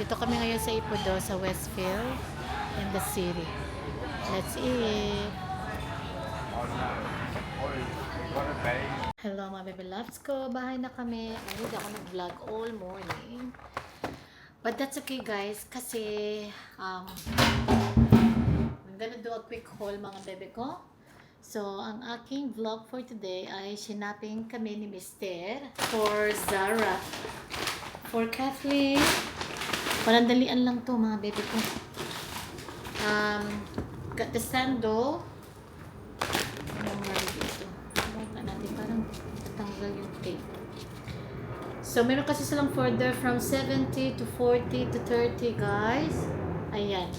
Dito kami ngayon sa Ipodo, sa Westfield, in the city. Let's eat! Hello mga baby loves ko, bahay na kami. Ay, hindi ako nag-vlog all morning. But that's okay guys, kasi I'm gonna do a quick haul mga bebe ko. So, ang aking vlog for today ay sinaping kami ni Mister for Zara. For Kathleen, panandalian lang to mga bebe ko. Got the sandal. Anong lagi ito? Huwag na natin, parang tatanggal yung tape. So, meron kasi silang further from 70 to 40 to 30 guys. Ayan.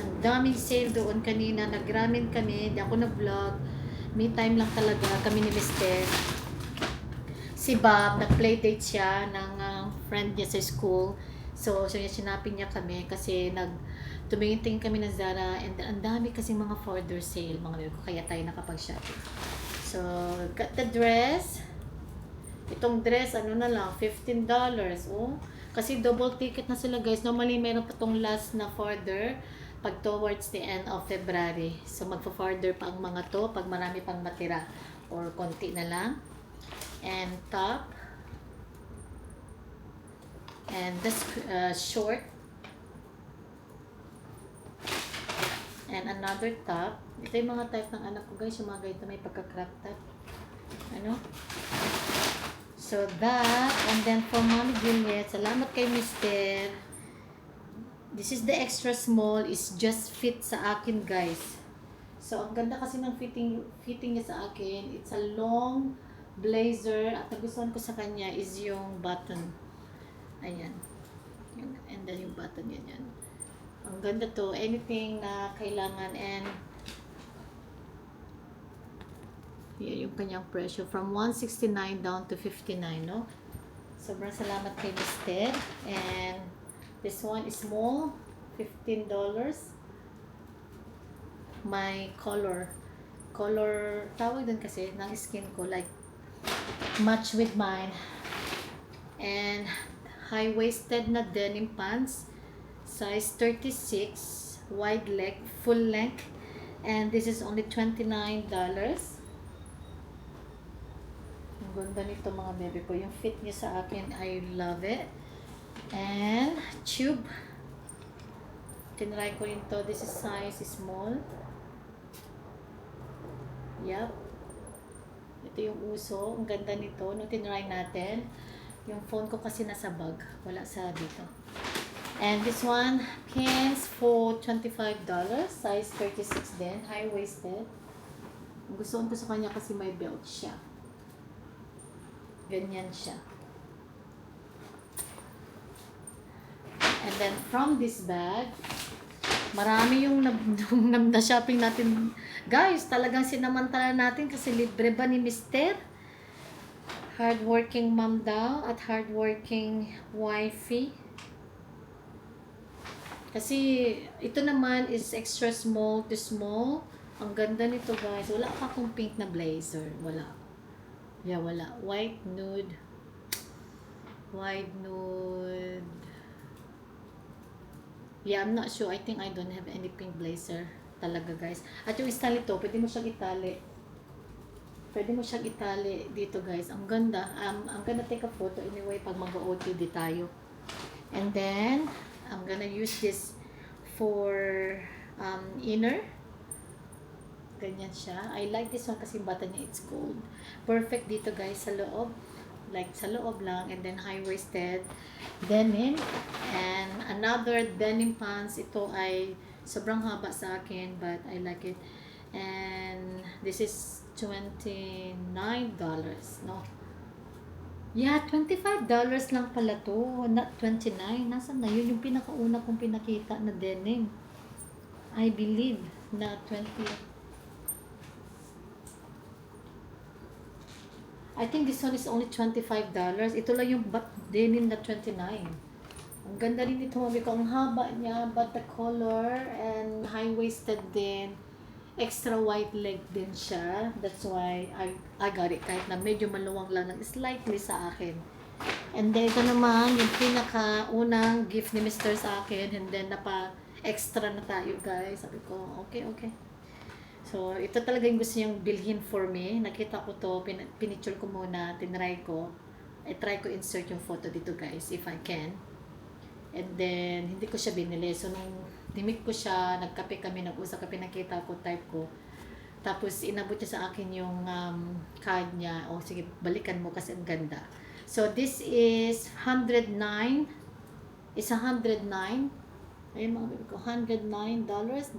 Ang daming sale doon kanina. Nagramin kami. Di ako nag-vlog. Me time lang talaga kami ni Mister. Si Bob, nag-playdate siya ng friend niya sa school. So sinapin niya kami kasi tumingin kami ng Zara and ang dami kasi mga further sale mga bebe ko, kaya tayo nakapag-shopping. So, got the dress. Itong dress, ano na lang, $15. Oh, kasi double ticket na sila guys. Normally, meron pa tong last na further pag towards the end of February. So, magpa-further pa ang mga to pag marami pang matira or konti na lang. And top. And this short. And another top. Ito yung mga type ng anak ko guys. Yung mga ganito may pagka-crop top. Ano? So that. And then for Mommy Juliet. Salamat kay Mister. This is the extra small. Is just fit sa akin guys. So ang ganda kasi ng fitting niya sa akin. It's a long blazer. At nagustuhan ko sa kanya is yung button. Ayan. And then yung button yan. Ang ganda to. Anything na kailangan. And yan yung kanyang presyo. From 169 down to 59, no? Sobrang salamat kay Mister. And this one is small. $15. My color. Tawag din kasi ng skin ko. Like, match with mine. And high-waisted na denim pants. Size 36, wide leg, full length, and this is only $29. Ang ganda nito mga bebe ko. Yung fit niya sa akin, I love it. And tube. Tinry ko rin to. This is size small. Yup. Ito yung uso. Ang ganda nito. Nung tinry natin, yung phone ko kasi nasa bag. Wala sa dito. And this one, pants for $25. Size 36 din. High-waisted. Gusto ko sa kanya kasi may belt siya. Ganyan siya. And then from this bag, marami yung na-shopping natin. Guys, talagang sinamantala natin kasi libre ba ni Mister? Hardworking mom daw at hardworking wifey. Kasi ito naman is extra small to small. Ang ganda nito guys. Wala pa akong pink na blazer. Wala. Yeah, wala. White nude. Yeah, I'm not sure. I think I don't have any pink blazer talaga guys. At yung style ito, pwede mo siyang itali. Dito guys. Ang ganda. I'm gonna take a photo anyway pag mag-OOTD tayo. And then I'm gonna use this for inner. Ganyan siya. I like this one kasi bata niya, it's gold. Perfect dito guys sa loob. Like sa loob lang. And then high-waisted denim. And another denim pants. Ito ay sobrang haba sa akin but I like it. And this is $29. No? Yeah, $25 lang pala to. Not 29. Nasaan na yun? Yung pinakauna kong pinakita na denim. I believe na 20. I think this one is only $25. Ito lang yung denim na 29. Ang ganda rin ito. Mabi ko, ang haba niya. But the color and high-waisted din. Extra white leg din siya. That's why I got it. Kahit na medyo maluwang lang ng slightly sa akin. And then, ito naman, yung pinaka-unang gift ni Mr. sa akin. And then, napa-extra na tayo, guys. Sabi ko, okay, okay. So, ito talaga yung gusto niyang bilhin for me. Nakita ko to, pinicture ko muna, tinry ko. I try ko insert yung photo dito, guys, if I can. And then, hindi ko siya binili. So, nung timik ko siya, nagkape kami, nag-usap kami, nakita ko, type ko. Tapos, inabot niya sa akin yung card niya. O, sige, balikan mo kasi ang ganda. So, this is 109. It's 109. Ayun mga baby ko, $109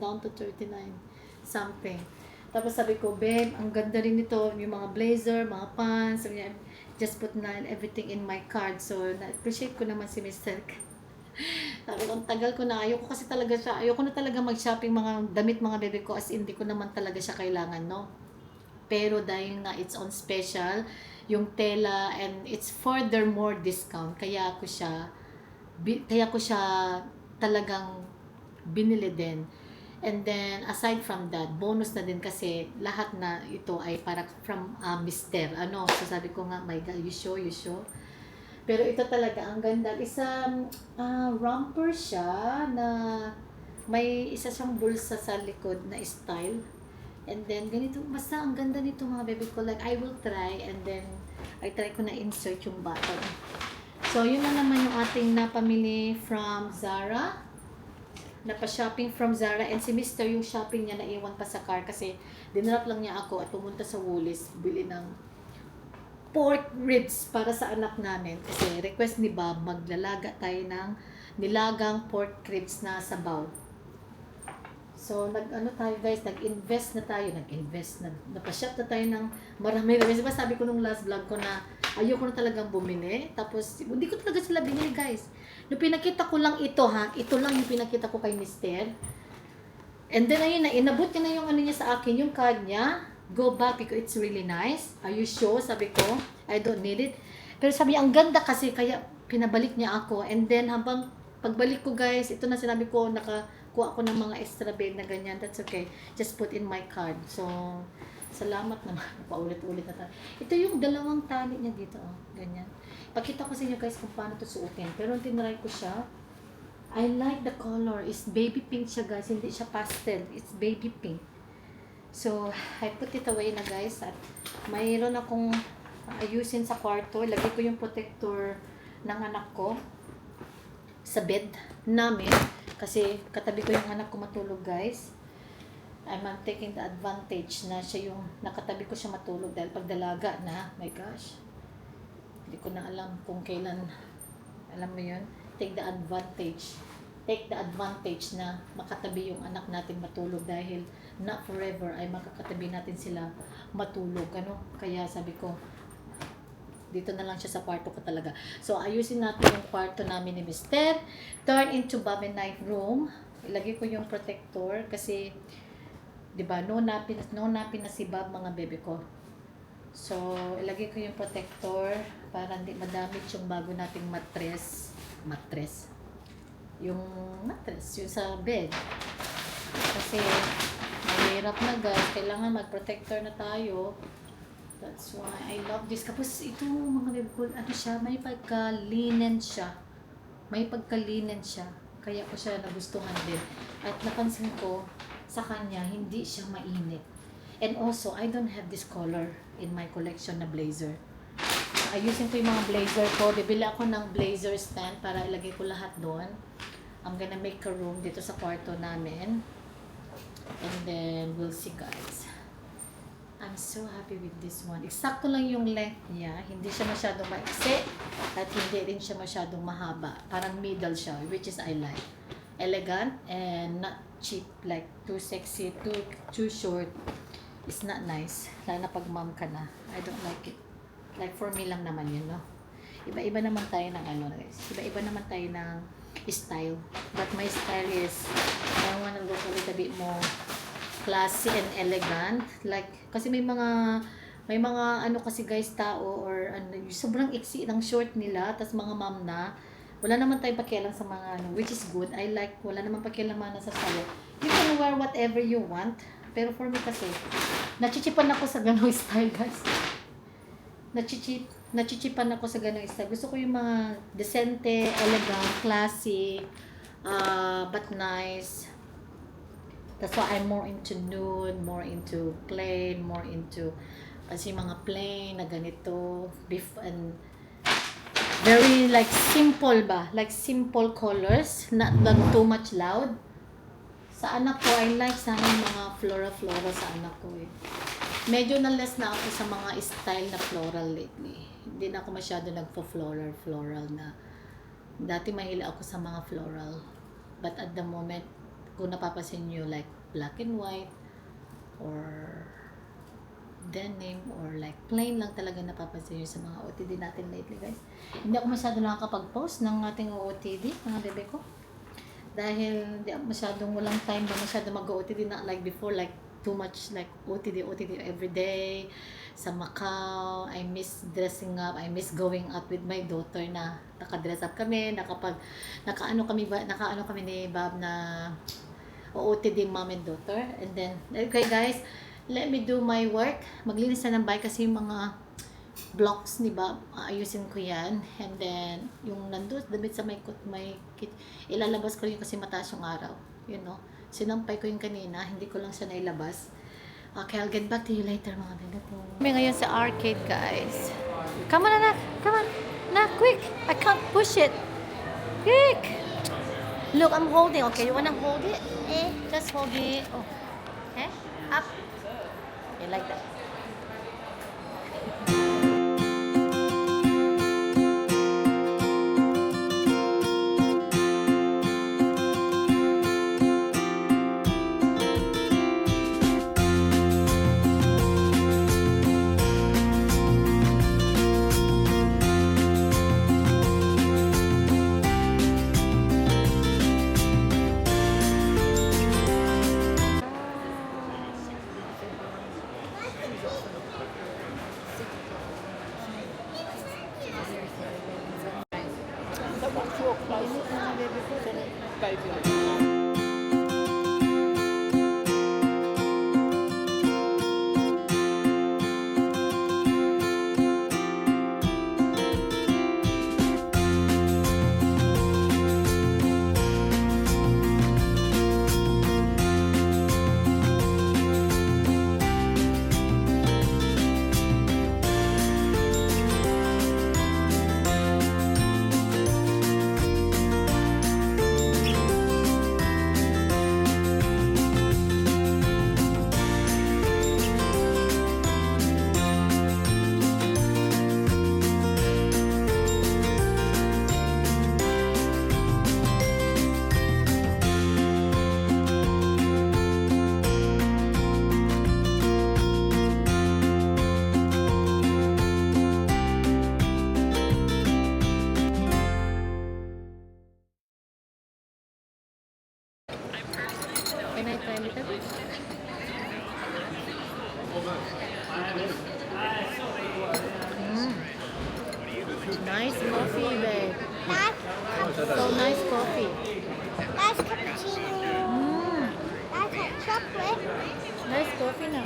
down to 39 something. Tapos sabi ko, babe, ang ganda rin nito. Yung mga blazer, mga pants. Sabi niya, just put na everything in my card. So, na-appreciate ko naman si Mr. Sabi ko, ang tagal ko na. Ayoko kasi talaga siya. Ayoko na talaga mag-shopping mga damit mga baby ko as hindi ko naman talaga siya kailangan, no? Pero dahil nga it's on special, yung tela and it's furthermore discount, kaya ko siya talagang binili din. And then aside from that, bonus na din kasi lahat na ito ay para from Mr. Ano, so sabi ko nga, my God, you sure? Pero ito talaga ang ganda. Isang romper siya na may isa siyang bulsa sa likod na style. And then, ganito, basta ang ganda nito mga baby ko. Like, I will try and then, I try ko na insert yung button. So, yun na naman yung ating napamili from Zara. Napa-shopping from Zara. And si Mr. yung shopping niya naiwan pa sa car kasi dinrap lang niya ako at pumunta sa Woolies bili ng pork ribs para sa anak namin. Kasi request ni Bob, maglalaga tayo ng nilagang pork ribs na sabaw. So, nag-invest na tayo. Napashop na tayo ng marami. Diba sabi ko nung last vlog ko na ayoko na talagang bumili. Tapos, hindi ko talaga sila binili, guys. Nung pinakita ko lang ito, ito lang yung pinakita ko kay Mr. And then, ayun na, inabot niya na yung ano niya sa akin, yung card niya. Go back because it's really nice. Are you sure? Sabi ko, I don't need it. Pero sabi niya, ang ganda kasi, kaya pinabalik niya ako. And then, habang pagbalik ko, guys, ito na sinabi ko, nakakuha ko ng mga extra bag na ganyan. That's okay. Just put in my card. So, salamat naman. Paulit-ulit na tayo. Ito yung dalawang tali niya dito. Oh, ganyan. Pakita ko sa inyo, guys, kung paano ito suotin. Pero tinry ko siya. I like the color. It's baby pink siya, guys. Hindi siya pastel. It's baby pink. So, I put it away na, guys. At mayroon akong ayusin sa kwarto. Lagay ko yung protector ng anak ko sa bed namin. Kasi katabi ko yung anak ko matulog, guys. I'm taking the advantage na siya yung nakatabi ko siya matulog dahil pagdalaga na, my gosh. Hindi ko na alam kung kailan, alam mo yun, take the advantage na makatabi yung anak natin matulog dahil not forever ay makakatabi natin sila matulog. Ano? Kaya sabi ko, dito na lang siya sa kwarto ko talaga. So, ayusin natin yung kwarto namin ni Mr. Turn into Bob and Night room. Ilagay ko yung protector kasi, di ba, no napin na si Bob, mga bebe ko. So, ilagay ko yung protector para hindi madamit yung bago nating mattress. Yung mattress, yung sa bed. Kasi, mahirap na, guys. Kailangan mag-protector na tayo. That's why I love this. Tapos ito mga baby ko, ano siya, may pagka-linen siya. Kaya ko siya nagustuhan din. At napansin ko sa kanya, hindi siya mainit. And also, I don't have this color in my collection na blazer. Ayusin ko yung mga blazer ko. Bibili ako ng blazer stand para ilagay ko lahat doon. I'm gonna make a room dito sa kwarto namin. And then, we'll see, guys. I'm so happy with this one. Eksakto lang yung length niya. Hindi siya masyadong maiksi at hindi rin siya masyadong mahaba. Parang middle siya, which is I like. Elegant and not cheap. Like, too sexy, too short. It's not nice. Lalo na pag mom ka na. I don't like it. Like, for me lang naman yun, no? Iba-iba naman tayo ng ano, guys. Iba-iba naman tayo ng style. But my style is, I wanna look a little bit more classy and elegant. Like, kasi may mga ano kasi, guys, tao or ano, sobrang iksi ng short nila, tas mga mom na, wala naman tayong pakialam sa mga ano, which is good. I like, wala naman pakialam na sa style. You can wear whatever you want. Pero for me kasi, nachichipan ako sa ganong style, guys. Nachichip. nachichipan ako sa ganung style. Gusto ko yung mga decente, elegant, classy, but nice. That's why I'm more into nude, more into plain, more into kasi mga plain na ganito, beef and very like simple ba? Like simple colors, not too much loud. Sa anak ko, I like sana yung mga flora sa anak ko eh. Medyo na less na ako sa mga style na floral lately. Hindi na ako masyado floral na. Dati mahila ako sa mga floral. But at the moment, kung napapansin nyo, like black and white, or denim, or like plain lang talaga napapansin nyo sa mga OOTD natin lately, guys. Hindi ako masyado nakakapag-post ng ating OOTD, mga bebe ko. Dahil hindi ako masyadong walang time ba masyado mag-OOTD na like before, like too much like OOTD every day sa Macau. I miss dressing up, I miss going out with my daughter na naka-dress up kami, nakaano kami ni Bob na OOTD mom and daughter. And then okay guys, let me do my work. Maglinis na ng bahay kasi yung mga blocks ni Bob, ayusin ko yan. And then yung nandun damit sa may ilalabas ko yun kasi mataas yung araw, you know. Sinampay ko yung kanina, hindi ko lang siya nailabas. Okay, I'll get back to you later, mga bebe ko. Kami ngayon sa arcade, guys. Come on, anak. Come on. Anak, quick. I can't push it. Quick. Look, I'm holding. Okay, you wanna hold it? Just hold it. Oh. Okay? Up. You like that? Can I try a little bit? Nice coffee, babe. So nice coffee. That's cappuccino. That's hot chocolate. Nice coffee na.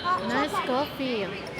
Hot Nice chocolate. coffee.